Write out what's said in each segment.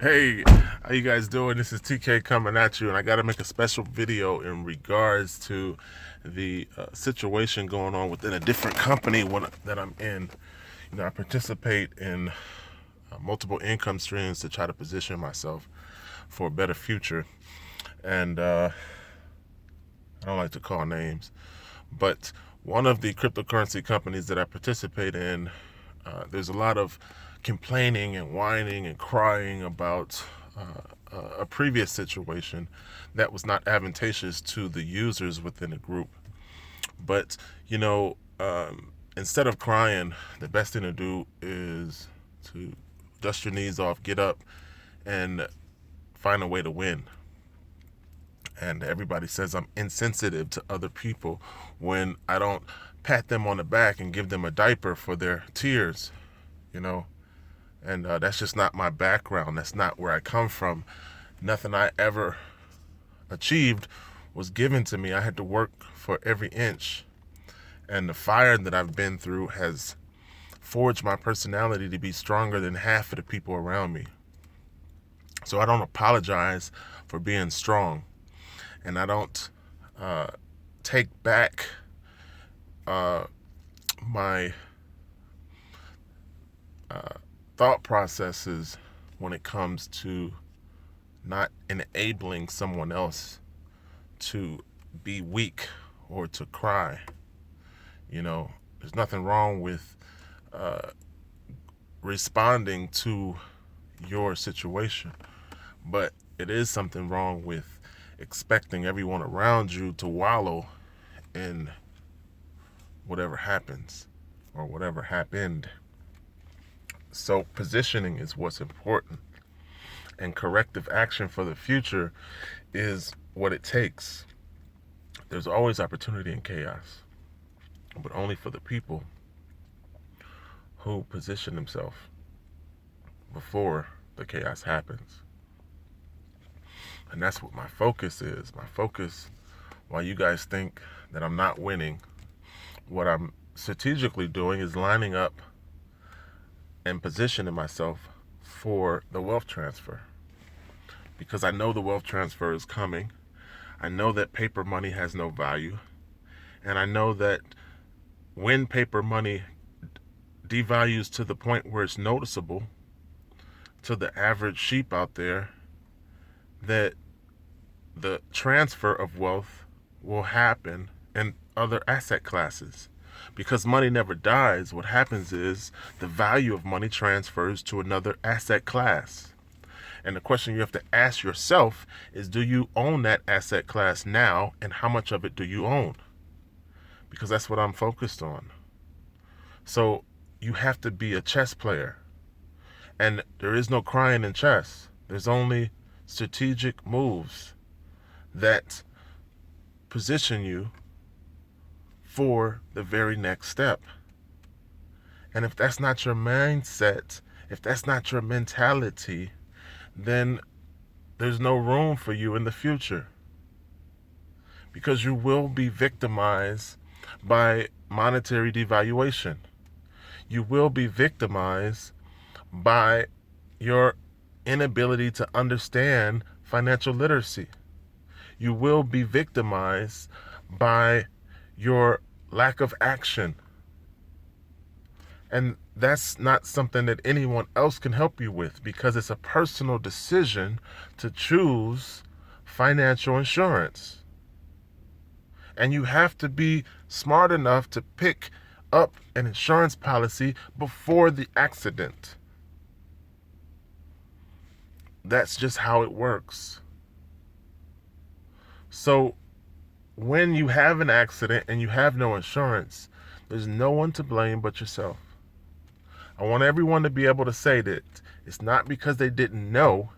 Hey, how you guys doing? This is TK coming at you, and I got to make a special video in regards to the situation going on within a different company that I'm in. I participate in multiple income streams to try to position myself for a better future, and I don't like to call names, but one of the cryptocurrency companies that I participate in, there's a lot of complaining and whining and crying about a previous situation that was not advantageous to the users within the group. But, instead of crying, the best thing to do is to dust your knees off, get up, and find a way to win. And everybody says I'm insensitive to other people when I don't pat them on the back and give them a diaper for their tears, you know. And that's just not my background. That's not where I come from. Nothing I ever achieved was given to me. I had to work for every inch. And the fire that I've been through has forged my personality to be stronger than half of the people around me. So I don't apologize for being strong. And I don't take back my thought processes when it comes to not enabling someone else to be weak or to cry. There's nothing wrong with responding to your situation, but it is something wrong with expecting everyone around you to wallow in whatever happens or whatever happened. So positioning is what's important, and corrective action for the future is what it takes. There's always opportunity in chaos, but only for the people who position themselves before the chaos happens. And that's what my focus is. My focus, while you guys think that I'm not winning, what I'm strategically doing is lining up and positioning myself for the wealth transfer. Because I know the wealth transfer is coming. I know that paper money has no value. And I know that when paper money devalues to the point where it's noticeable to the average sheep out there, that the transfer of wealth will happen in other asset classes. Because money never dies, what happens is the value of money transfers to another asset class. And the question you have to ask yourself is, do you own that asset class now, and how much of it do you own? Because that's what I'm focused on. So you have to be a chess player. And there is no crying in chess. There's only strategic moves that position you for the very next step. And if that's not your mindset, if that's not your mentality, then there's no room for you in the future. Because you will be victimized by monetary devaluation. You will be victimized by your inability to understand financial literacy. You will be victimized by your lack of action. And that's not something that anyone else can help you with, because it's a personal decision to choose financial insurance. And you have to be smart enough to pick up an insurance policy before the accident. That's just how it works. So when you have an accident and you have no insurance, there's no one to blame but yourself. I want everyone to be able to say that it's not because they didn't know,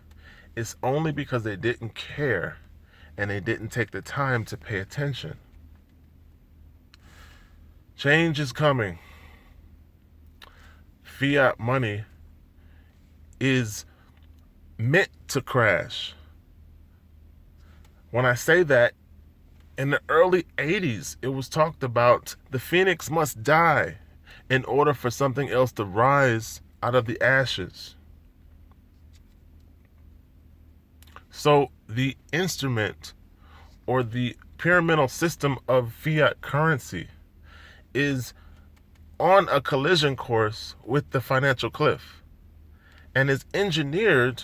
it's only because they didn't care and they didn't take the time to pay attention. Change is coming. Fiat money is meant to crash. When I say that, in the early 80s, it was talked about the phoenix must die in order for something else to rise out of the ashes. So the instrument or the pyramidal system of fiat currency is on a collision course with the financial cliff and is engineered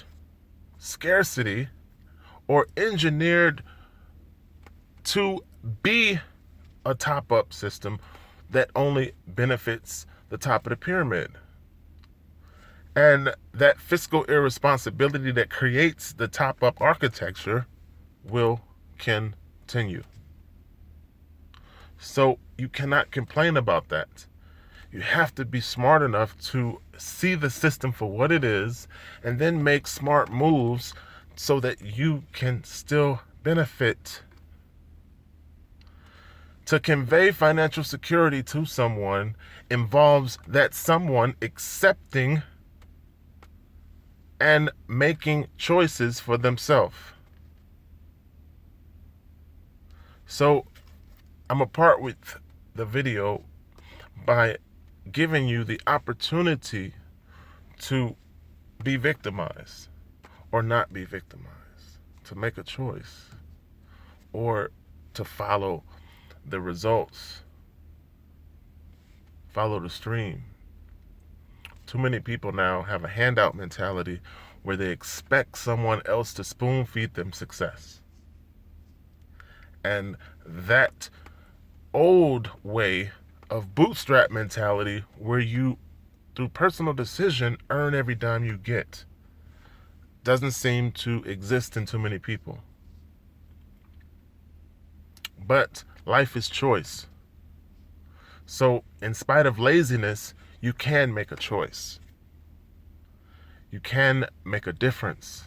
scarcity or engineered to be a top-up system that only benefits the top of the pyramid. And that fiscal irresponsibility that creates the top-up architecture will continue. So you cannot complain about that. You have to be smart enough to see the system for what it is and then make smart moves so that you can still benefit. To convey financial security to someone involves that someone accepting and making choices for themselves. So I'm a part with the video by giving you the opportunity to be victimized or not be victimized, to make a choice or to follow the results, follow the stream. Too many people now have a handout mentality where they expect someone else to spoon feed them success. And that old way of bootstrap mentality where you, through personal decision, earn every dime you get doesn't seem to exist in too many people. But life is choice. So in spite of laziness, you can make a choice. You can make a difference.